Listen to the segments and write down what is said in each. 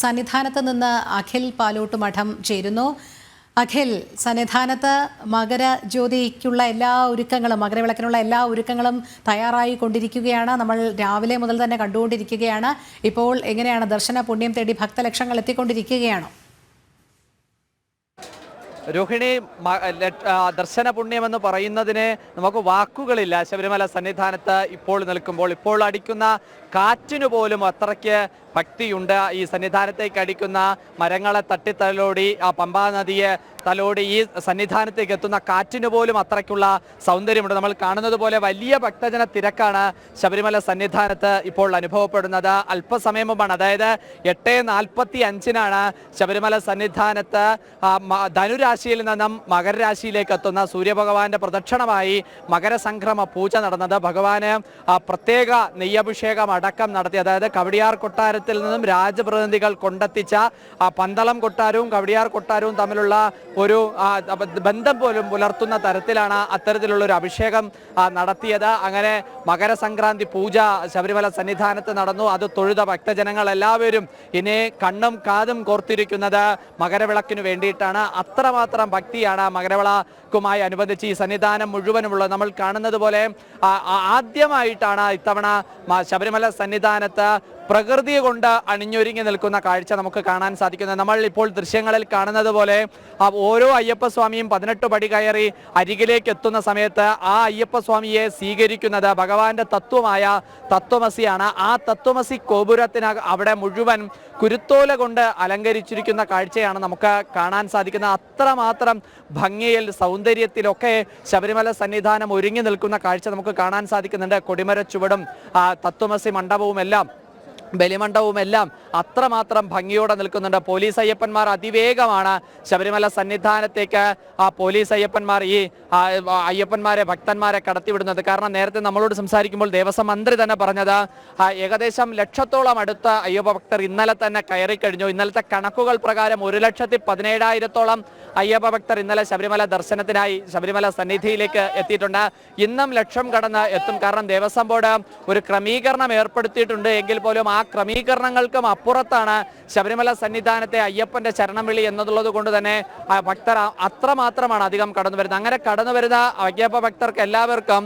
സന്നിധാനത്ത് നിന്ന് അഖിൽ പാലോട്ടുമഠം ചേരുന്നു. അഖിൽ, സന്നിധാനത്ത് മകരജ്യോതിക്കുള്ള എല്ലാ ഒരുക്കങ്ങളും, മകരവിളക്കിനുള്ള എല്ലാ ഒരുക്കങ്ങളും തയ്യാറായി കൊണ്ടിരിക്കുകയാണ്. നമ്മൾ രാവിലെ മുതൽ തന്നെ കണ്ടുകൊണ്ടിരിക്കുകയാണ്. ഇപ്പോൾ എങ്ങനെയാണ് ദർശന പുണ്യം തേടി ഭക്തലക്ഷങ്ങൾ എത്തിക്കൊണ്ടിരിക്കുകയാണോ? രോഹിണി, ദർശന പുണ്യമെന്ന് പറയുന്നതിന് നമുക്ക് വാക്കുകളില്ല. ശബരിമല സന്നിധാനത്ത് ഇപ്പോൾ നിൽക്കുമ്പോൾ ഇപ്പോൾ അടിക്കുന്ന കാറ്റിനു പോലും അത്രയ്ക്ക് ഭക്തിയുണ്ട്. ഈ സന്നിധാനത്തേക്ക് അടിക്കുന്ന മരങ്ങളെ തട്ടിത്തലോടി ആ പമ്പാ നദിയെ തലോടി ഈ സന്നിധാനത്തേക്ക് എത്തുന്ന കാറ്റിന് പോലും അത്രയ്ക്കുള്ള സൗന്ദര്യമുണ്ട്. നമ്മൾ കാണുന്നത് പോലെ വലിയ ഭക്തജന തിരക്കാണ് ശബരിമല സന്നിധാനത്ത് ഇപ്പോൾ അനുഭവപ്പെടുന്നത്. അല്പസമയം മുമ്പാണ്, അതായത് 8:45 ശബരിമല സന്നിധാനത്ത് ധനുരാശിയിൽ നിന്നും മകരരാശിയിലേക്ക് എത്തുന്ന സൂര്യഭഗവാന്റെ പ്രദക്ഷിണമായി മകരസംക്രമ പൂജ നടന്നത്. ഭഗവാന് പ്രത്യേക നെയ്യഭിഷേകം അടക്കം നടത്തി. അതായത് കവടിയാർ കൊട്ടാരത്തിൽ നിന്നും രാജപ്രതിനിധികൾ കൊണ്ടെത്തിച്ച പന്തളം കൊട്ടാരവും കവടിയാർ കൊട്ടാരവും തമ്മിലുള്ള ഒരു ബന്ധം പോലും പുലർത്തുന്ന തരത്തിലാണ് അത്തരത്തിലുള്ള ഒരു അഭിഷേകം നടത്തിയത്. അങ്ങനെ മകരസംക്രാന്തി പൂജ ശബരിമല സന്നിധാനത്ത് നടന്നു. അത് തൊഴുത ഭക്തജനങ്ങൾ എല്ലാവരും ഇനി കണ്ണും കാതും കോർത്തിരിക്കുന്നത് മകരവിളക്കിന് വേണ്ടിയിട്ടാണ്. അത്രമാത്രം ഭക്തിയാണ് മകരവിളക്കുമായി അനുബന്ധിച്ച് ഈ സന്നിധാനം മുഴുവനുമുള്ളത്. നമ്മൾ കാണുന്നത് പോലെ ആദ്യമായിട്ടാണ് ഇത്തവണ ശബരിമല സന്നിധാനത്ത് പ്രകൃതി കൊണ്ട് അണിഞ്ഞൊരുങ്ങി നിൽക്കുന്ന കാഴ്ച നമുക്ക് കാണാൻ സാധിക്കുന്നത്. നമ്മൾ ഇപ്പോൾ ദൃശ്യങ്ങളിൽ കാണുന്നത് പോലെ ഓരോ അയ്യപ്പസ്വാമിയും 18 പടി കയറി അരികിലേക്ക് എത്തുന്ന സമയത്ത് ആ അയ്യപ്പസ്വാമിയെ സ്വീകരിക്കുന്നത് ഭഗവാന്റെ തത്വമായ തത്വമസിയാണ്. ആ തത്വമസി ഗോപുരത്തിന് അവിടെ മുഴുവൻ കുരുത്തോല കൊണ്ട് അലങ്കരിച്ചിരിക്കുന്ന കാഴ്ചയാണ് നമുക്ക് കാണാൻ സാധിക്കുന്നത്. അത്രമാത്രം ഭംഗിയിൽ സൗന്ദര്യത്തിലൊക്കെ ശബരിമല സന്നിധാനം ഒരുങ്ങി നിൽക്കുന്ന കാഴ്ച നമുക്ക് കാണാൻ സാധിക്കുന്നുണ്ട്. കൊടിമര ചുവടും തത്വമസി മണ്ഡപവും എല്ലാം, ബലിമണ്ഡപവും എല്ലാം അത്രമാത്രം ഭംഗിയോടെ നിൽക്കുന്നുണ്ട്. പോലീസ് അയ്യപ്പന്മാർ അതിവേഗമാണ് ശബരിമല സന്നിധാനത്തേക്ക് പോലീസ് അയ്യപ്പന്മാർ ഈ അയ്യപ്പന്മാരെ ഭക്തന്മാരെ കടത്തിവിടുന്നത്. കാരണം നേരത്തെ നമ്മളോട് സംസാരിക്കുമ്പോൾ ദേവസ്വം മന്ത്രി തന്നെ പറഞ്ഞത് ഏകദേശം 1,00,000 അടുത്ത അയ്യപ്പ ഭക്തർ ഇന്നലെ തന്നെ കയറി കഴിഞ്ഞു. ഇന്നലത്തെ കണക്കുകൾ പ്രകാരം 1,17,000 അയ്യപ്പ ഭക്തർ ഇന്നലെ ശബരിമല ദർശനത്തിനായി ശബരിമല സന്നിധിയിലേക്ക് എത്തിയിട്ടുണ്ട്. ഇന്നും 1,00,000 കടന്ന് എത്തും. കാരണം ദേവസ്വം ബോർഡ് ഒരു ക്രമീകരണം ഏർപ്പെടുത്തിയിട്ടുണ്ട്. എങ്കിൽ പോലും ആ ക്രമീകരണങ്ങൾക്കും അപ്പുറത്താണ് ശബരിമല സന്നിധാനത്തെ അയ്യപ്പന്റെ ശരണം വിളി എന്നുള്ളത് കൊണ്ട് തന്നെ ഭക്തർ അത്രമാത്രമാണ് അധികം കടന്നു വരുന്നത്. അങ്ങനെ കടന്നു വരുന്ന അയ്യപ്പ ഭക്തർക്ക് എല്ലാവർക്കും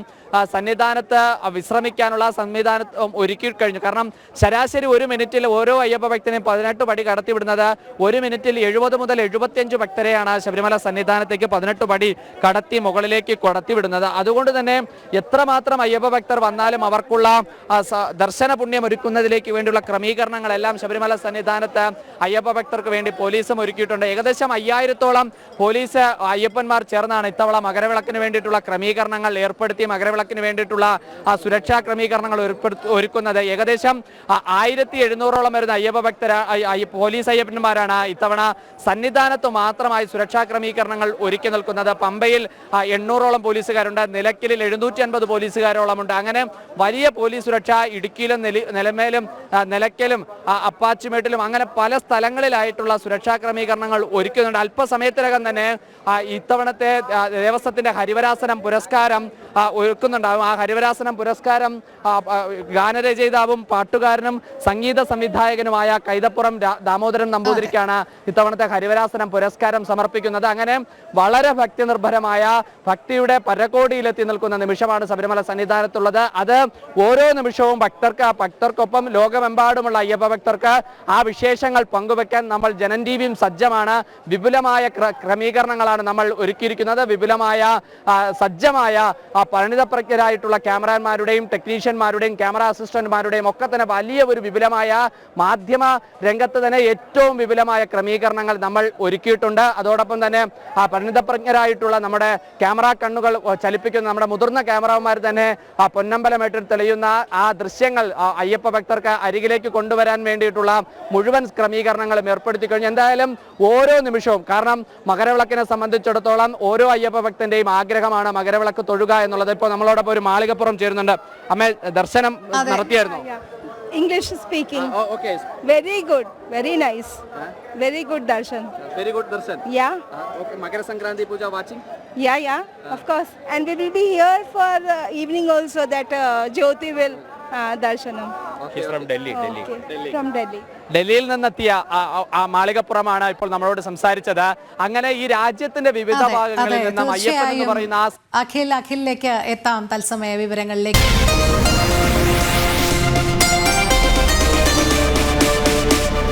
സന്നിധാനത്ത് വിശ്രമിക്കാനുള്ള സംവിധാനം ഒരുക്കി കഴിഞ്ഞു. കാരണം ശരാശരി 1 മിനിറ്റിൽ ഓരോ അയ്യപ്പ ഭക്തനെയും 18 പടി കടത്തിവിടുന്നത് 1 മിനിറ്റിൽ 70 മുതൽ 75 ഭക്തരെയാണ് ശബരിമല സന്നിധാനത്തേക്ക് 18 പടി കടത്തി മുകളിലേക്ക് കടത്തിവിടുന്നത്. അതുകൊണ്ട് തന്നെ എത്രമാത്രം അയ്യപ്പ ഭക്തർ വന്നാലും അവർക്കുള്ള ദർശന പുണ്യം ഒരുക്കുന്നതിലേക്ക് വേണ്ടിയുള്ള ക്രമീകരണങ്ങളെല്ലാം ശബരിമല സന്നിധാനത്ത് അയ്യപ്പ ഭക്തർക്ക് വേണ്ടി പോലീസും ഒരുക്കിയിട്ടുണ്ട്. ഏകദേശം 5000-ഓളം പോലീസ് അയ്യപ്പന്മാർ ചേർന്നാണ് ഇത്തവണ മകരവിളക്കിന് വേണ്ടിയിട്ടുള്ള ക്രമീകരണങ്ങൾ ഏർപ്പെടുത്തി മകരവിളക്കിന് വേണ്ടിയിട്ടുള്ള സുരക്ഷാ ക്രമീകരണങ്ങൾ ഒരുക്കുന്നത്. ഏകദേശം 1700-ഓളം വരുന്ന അയ്യപ്പ ഭക്തർ പോലീസ് അയ്യപ്പന്മാരാണ് ഇത്തവണ സന്നിധാനത്ത് മാത്രമായി സുരക്ഷാ ക്രമീകരണങ്ങൾ ഒരുക്കി നിൽക്കുന്നത്. പമ്പയിൽ 800-ഓളം പോലീസുകാരുണ്ട്. നിലയ്ക്കലിൽ 750 പോലീസുകാരോളം ഉണ്ട്. അങ്ങനെ വലിയ പോലീസ് സുരക്ഷ ഇടുക്കിയിലും നിലമേലും നിലയ്ക്കലും അപ്പാച്ചിമേട്ടിലും അങ്ങനെ പല സ്ഥലങ്ങളിലായിട്ടുള്ള സുരക്ഷാ ക്രമീകരണങ്ങൾ ഒരുക്കുന്നുണ്ട്. അല്പസമയത്തിനകം തന്നെ ഇത്തവണത്തെ ദേവസ്വത്തിന്റെ ഹരിവരാസനം പുരസ്കാരം ഒരുക്കുന്നുണ്ടാകും. ആ ഹരിവരാസനം പുരസ്കാരം ഗാനരചയിതാവും പാട്ടുകാരനും സംഗീത സംവിധായകനുമായ കൈതപ്പുറം ദാമോദരൻ നമ്പൂതിരിക്കാണ് ഇത്തവണത്തെ ഹരിവരാസനം പുരസ്കാരം സമർപ്പിക്കുന്നത്. അങ്ങനെ വളരെ ഭക്തി നിർഭരമായ ഭക്തിയുടെ പരകോടിയിലെത്തി നിൽക്കുന്ന നിമിഷമാണ് ശബരിമല സന്നിധാനത്തുള്ളത്. അത് ഓരോ നിമിഷവും ഭക്തർക്കൊപ്പം ലോകമെമ്പാടുമുള്ള അയ്യപ്പ ഭക്തർക്ക് ആ വിശേഷങ്ങൾ പങ്കുവെക്കാൻ നമ്മൾ ജനൻ ടിവിയും സജ്ജമാണ്. വിപുലമായ ക്രമീകരണങ്ങളാണ് നമ്മൾ ഒരുക്കിയിരിക്കുന്നത്. വിപുലമായ സജ്ജമായ പരിണിതപ്രജ്ഞരായിട്ടുള്ള ക്യാമറാമാരുടെയും ടെക്നീഷ്യന്മാരുടെയും ക്യാമറ അസിസ്റ്റന്റുമാരുടെയും ഒക്കെ തന്നെ വലിയ ഒരു വിപുലമായ മാധ്യമ രംഗത്ത് തന്നെ ഏറ്റവും വിപുലമായ ക്രമീകരണങ്ങൾ നമ്മൾ ഒരുക്കിയിട്ടുണ്ട്. അതോടൊപ്പം തന്നെ പരിണിതപ്രജ്ഞരായിട്ടുള്ള നമ്മുടെ ക്യാമറ കണ്ണുകൾ ചലിപ്പിക്കുന്ന നമ്മുടെ മുതിർന്ന ക്യാമറമാർ തന്നെ പൊന്നമ്പലമേട്ടിൽ തെളിയുന്ന ആ ദൃശ്യങ്ങൾ അയ്യപ്പ ഭക്തർക്ക് അരികിലേക്ക് കൊണ്ടുവരാൻ വേണ്ടിയിട്ടുള്ള മുഴുവൻ ക്രമീകരണങ്ങളും ഏർപ്പെടുത്തി കഴിഞ്ഞു. എന്തായാലും ഓരോ നിമിഷവും, കാരണം മകരവിളക്കിനെ സംബന്ധിച്ചിടത്തോളം ഓരോ അയ്യപ്പ ഭക്തന്റെയും ആഗ്രഹമാണ് മകരവിളക്ക് തൊഴുക എന്നുള്ളത്. ഇപ്പോൾ നമ്മളോടൊപ്പം ഒരു മാളികപ്പുറം ചേരുന്നുണ്ട്. അമ്മ ദർശനം നടത്തിയായിരുന്നു? English speaking. Okay. Very good. Very nice. Very good darshan. Very good darshan. Yeah. Okay. Makara Sankranti Puja watching? Yeah. Of course. And we will be here for evening also, that Jyoti will Darshanam. He's from Delhi. Okay. From Delhi. ഡൽഹിയിൽ നിന്നെത്തിയ ആ മാളികപ്പുറമാണ് ഇപ്പോൾ നമ്മളോട് സംസാരിച്ചത്. അങ്ങനെ ഈ രാജ്യത്തിന്റെ വിവിധ അതെ, ഭാഗങ്ങളിൽ അതെ, നിന്നും അയ്യപ്പൻ എന്ന് തീർച്ചയായും പറയുന്ന ആ അഖിലിലേക്ക് എത്താം തത്സമയ വിവരങ്ങളിലേക്ക്.